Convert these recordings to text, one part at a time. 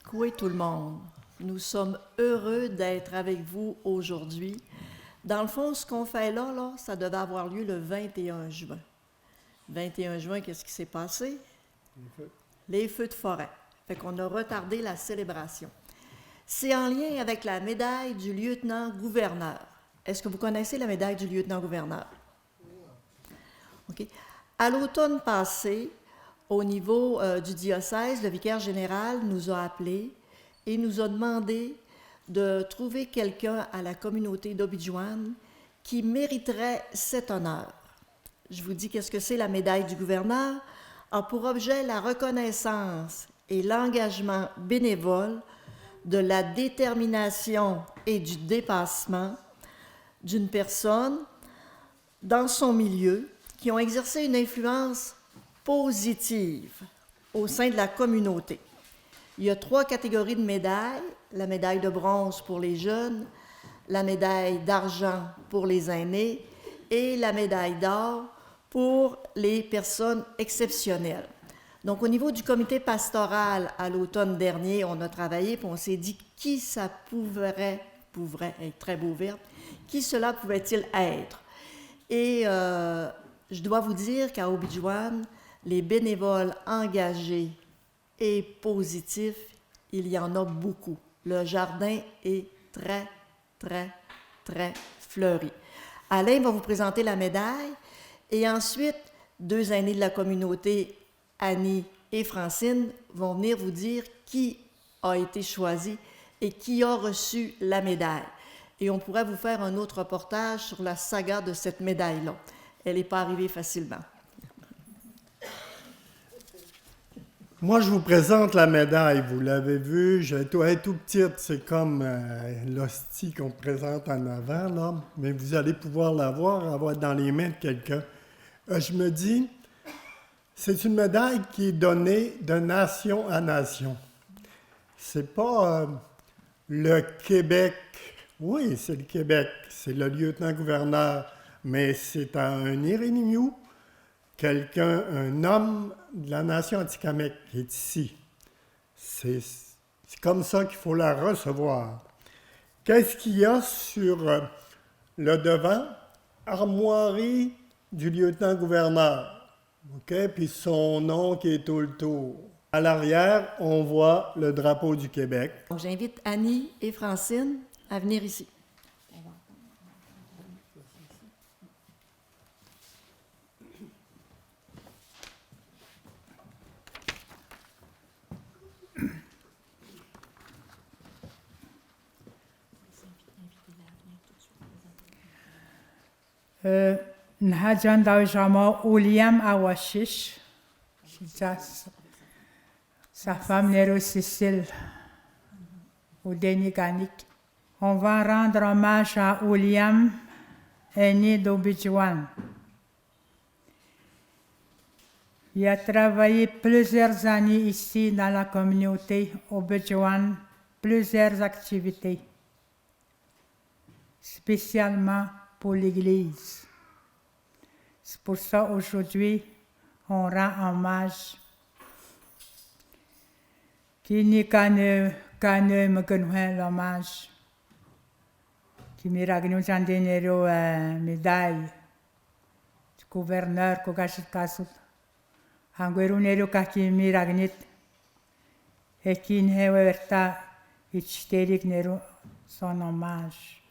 Coué tout le monde. Nous sommes heureux d'être avec vous aujourd'hui. Dans le fond, ce qu'on fait là, ça devait avoir lieu le 21 juin. 21 juin, qu'est-ce qui s'est passé? Les feux de forêt. Fait qu'on a retardé la célébration. C'est en lien avec la médaille du lieutenant-gouverneur. Est-ce que vous connaissez la médaille du lieutenant-gouverneur? OK. À l'automne passé, au niveau du diocèse, le vicaire général nous a appelés et nous a demandé de trouver quelqu'un à la communauté d'Obidjouane qui mériterait cet honneur. Je vous dis qu'est-ce que c'est la médaille du gouverneur? A pour objet la reconnaissance et l'engagement bénévole de la détermination et du dépassement d'une personne dans son milieu qui ont exercé une influence positive au sein de la communauté. Il y a 3 catégories de médailles: la médaille de bronze pour les jeunes, la médaille d'argent pour les aînés et la médaille d'or pour les personnes exceptionnelles. Donc, au niveau du comité pastoral, à l'automne dernier, on a travaillé et on s'est dit qui ça pouvait être très beau verbe, qui cela pouvait-il être. Et je dois vous dire qu'à Obidjouane, les bénévoles engagés et positifs, il y en a beaucoup. Le jardin est très, très, très fleuri. Alain va vous présenter la médaille et ensuite, 2 aînés de la communauté, Annie et Francine, vont venir vous dire qui a été choisi et qui a reçu la médaille. Et on pourrait vous faire un autre reportage sur la saga de cette médaille-là. Elle n'est pas arrivée facilement. Moi, je vous présente la médaille. Vous l'avez vu, elle est tout petite. C'est comme l'hostie qu'on présente en avant, là. Mais vous allez pouvoir la voir, elle va être dans les mains de quelqu'un. Je me dis, c'est une médaille qui est donnée de nation à nation. C'est pas le Québec. Oui, c'est le Québec. C'est le lieutenant-gouverneur. Mais c'est un Irénimiou, quelqu'un, un homme de la nation Atikamekw qui est ici. C'est comme ça qu'il faut la recevoir. Qu'est-ce qu'il y a sur le devant? Armoirie du lieutenant-gouverneur. OK? Puis son nom qui est tout le tour. À l'arrière, on voit le drapeau du Québec. Donc, j'invite Annie et Francine à venir ici. Nhajan Dawjama William Awashish, sa femme Nero Cécile Oudéniganik. On va rendre hommage à William, aîné d'Obidjouane. Il a travaillé plusieurs années ici dans la communauté Obidjouane, plusieurs activités, spécialement pour l'Église. C'est pour ça aujourd'hui, on rend hommage. Qui n'y kane me connaît l'hommage. Qui m'y ragnou jandénero médaille. Du gouverneur Kogashit Kasut. Anguerunero kaki m'y ragnit. Et qui n'y verta ichtérik nero son hommage.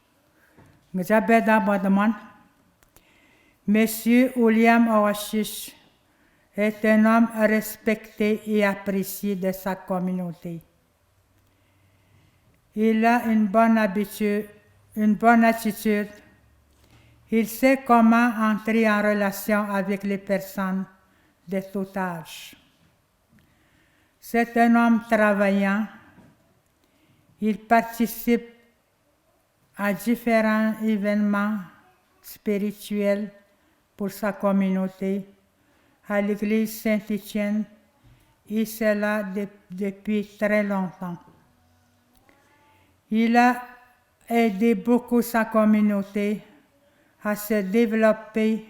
M'jabeda Badaman. Monsieur William Awashish est un homme respecté et apprécié de sa communauté. Il a une bonne habitude, une bonne attitude. Il sait comment entrer en relation avec les personnes de tout âge. C'est un homme travaillant. Il participe à différents événements spirituels pour sa communauté, à l'église Saint-Étienne, et cela depuis très longtemps. Il a aidé beaucoup sa communauté à se développer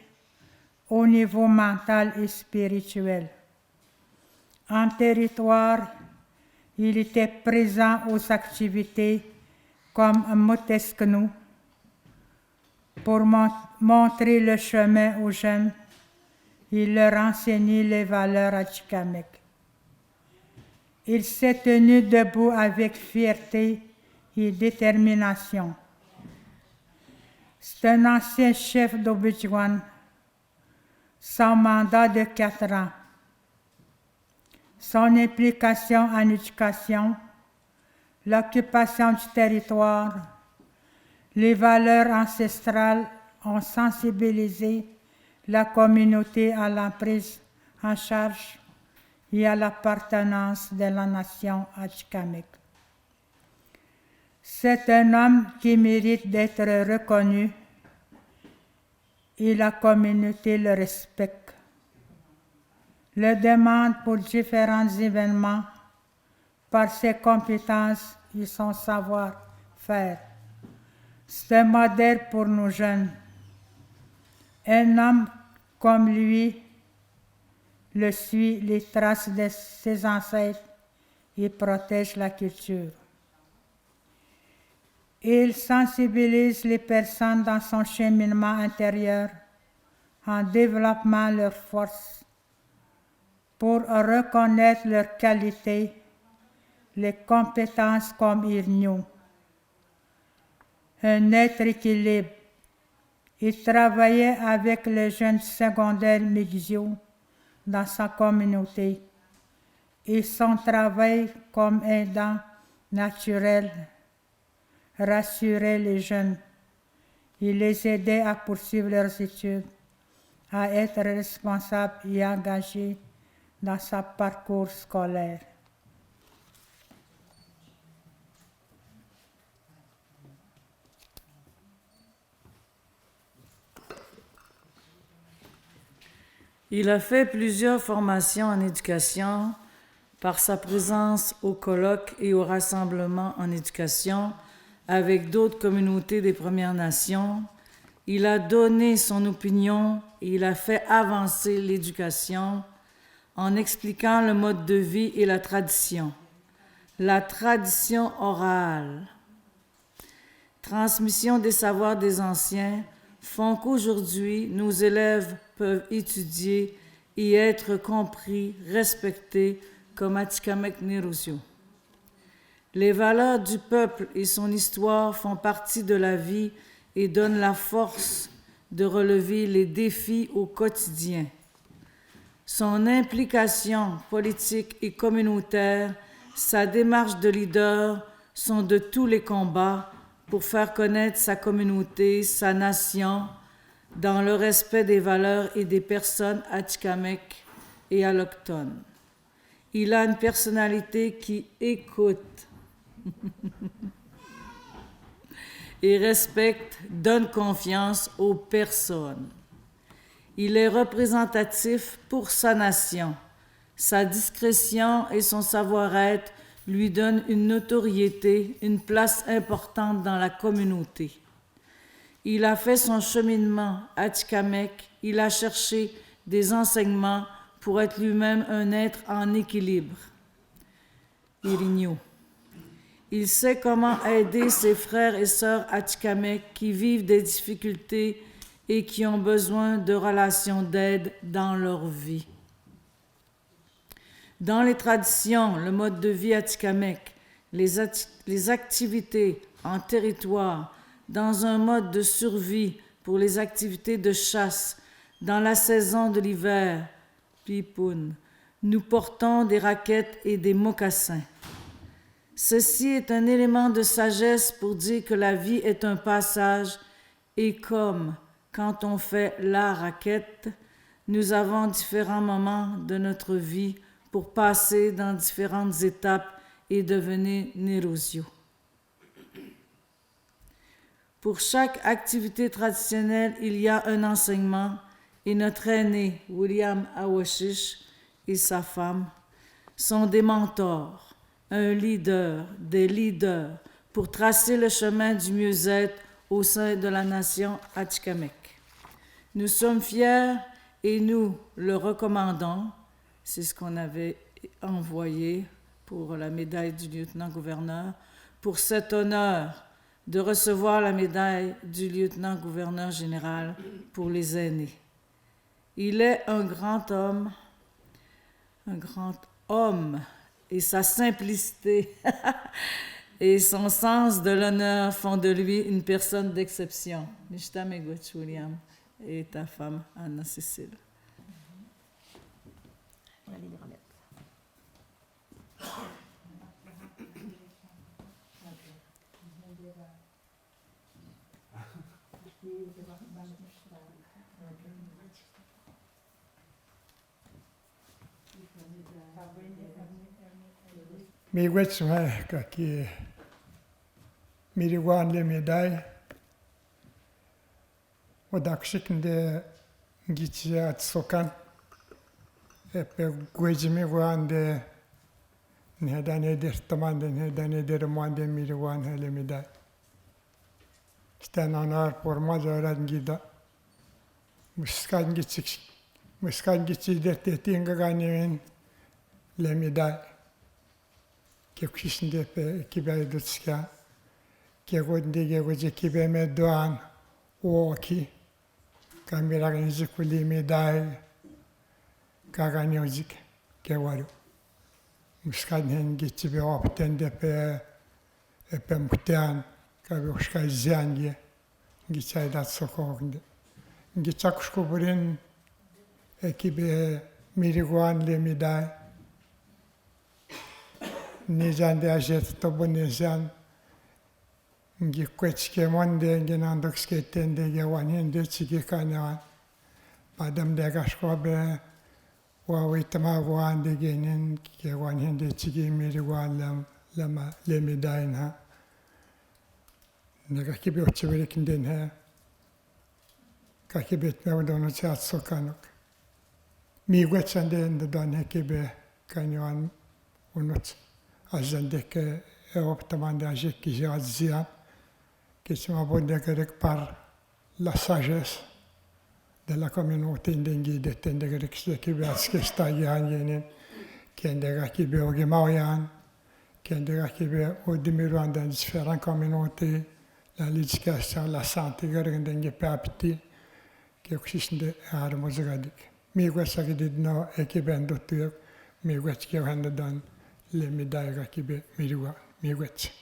au niveau mental et spirituel. En territoire, Il était présent aux activités comme un Motesknou pour montrer le chemin aux jeunes. Il leur enseignait les valeurs atikamekw. Il s'est tenu debout avec fierté et détermination. C'est un ancien chef d'Obidjwan, son mandat de 4 ans. Son implication en éducation, l'occupation du territoire, les valeurs ancestrales ont sensibilisé la communauté à la prise en charge et à l'appartenance de la nation atikamekw. C'est un homme qui mérite d'être reconnu et la communauté le respecte, le demande pour différents événements par ses compétences et son savoir-faire. C'est un modèle pour nos jeunes. Un homme comme lui le suit les traces de ses ancêtres et protège la culture. Il sensibilise les personnes dans son cheminement intérieur en développant leurs forces pour reconnaître leurs qualités, les compétences comme Irniou. Un être équilibre. Il travaillait avec les jeunes secondaires Migzio dans sa communauté et son travail comme aidant naturel rassurait les jeunes. Il les aidait à poursuivre leurs études, à être responsables et engagés dans son parcours scolaire. Il a fait plusieurs formations en éducation par sa présence aux colloques et aux rassemblements en éducation avec d'autres communautés des Premières Nations. Il a donné son opinion et il a fait avancer l'éducation en expliquant le mode de vie et la tradition. La tradition orale, transmission des savoirs des anciens, font qu'aujourd'hui, nos élèves peuvent étudier et être compris, respectés comme Atikamekw Nirosio. Les valeurs du peuple et son histoire font partie de la vie et donnent la force de relever les défis au quotidien. Son implication politique et communautaire, sa démarche de leader sont de tous les combats pour faire connaître sa communauté, sa nation, dans le respect des valeurs et des personnes atikamekw et allochtones. Il a une personnalité qui écoute et respecte, donne confiance aux personnes. Il est représentatif pour sa nation. Sa discrétion et son savoir-être lui donnent une notoriété, une place importante dans la communauté. Il a fait son cheminement atikamekw, il a cherché des enseignements pour être lui-même un être en équilibre. Irigno. Il sait comment aider ses frères et sœurs atikamekw qui vivent des difficultés et qui ont besoin de relations d'aide dans leur vie. Dans les traditions, le mode de vie atikamekw, les activités en territoire, dans un mode de survie pour les activités de chasse, dans la saison de l'hiver, pipoun, nous portons des raquettes et des mocassins. Ceci est un élément de sagesse pour dire que la vie est un passage et comme quand on fait la raquette, nous avons différents moments de notre vie pour passer dans différentes étapes et devenir Nirosio. Pour chaque activité traditionnelle, il y a un enseignement et notre aîné, William Awashish, et sa femme sont des mentors, des leaders pour tracer le chemin du mieux-être au sein de la nation atikamekw. Nous sommes fiers et nous le recommandons. C'est ce qu'on avait envoyé pour la médaille du lieutenant-gouverneur, pour cet honneur de recevoir la médaille du lieutenant-gouverneur général pour les aînés. Il est un grand homme, et sa simplicité et son sens de l'honneur font de lui une personne d'exception. Nishta Megwetch William et ta femme Anna-Cécile. On va aller les remettre. Miigwech kaki miriwan le médaille wadakshiknde ngitsia tsokan epe gwejimi wande nedane dertamande nedane dermande miriwan le médaille. C'est un honneur pour moi de rendre muskan gitsi dertetinga ganewen le médaille. Kekishinde pe kibe dutska kegonde gegoje kibe medwan oki kamera ganizikuli medai kaganyozik kewaru muskan hen gitibe optende pe mutian kabe ushka zangie gitsai dat sokonde gitsakushko burin ekibe miriguan le medai Nizan de ajet tobo nizan ngi kwetske monde ngi nandokske tende ge wanende tsige kanyan padam de gashkobe wa witama wande genen ke wanende tsige miri walam lama le medaina naga kibe ochbere kinden ha ka kibet me wono chat sokanok mi gwetsande ndan hekebe kanyan unot Azandek optamande ajek qui j'ai azia, qui sont abondés par la sagesse de la communauté indengi de tendegrek qui beatske stagianien, qui endega qui be ogemaoyan, qui endega qui be odimiruan dans différentes communautés, l'éducation, la santé, gergendengi papiti, qui existe de harmozagadik. Mi gwesagidno ekibendo tuyo, mi gwetske handadan. Le médailles qui be mirua miwet.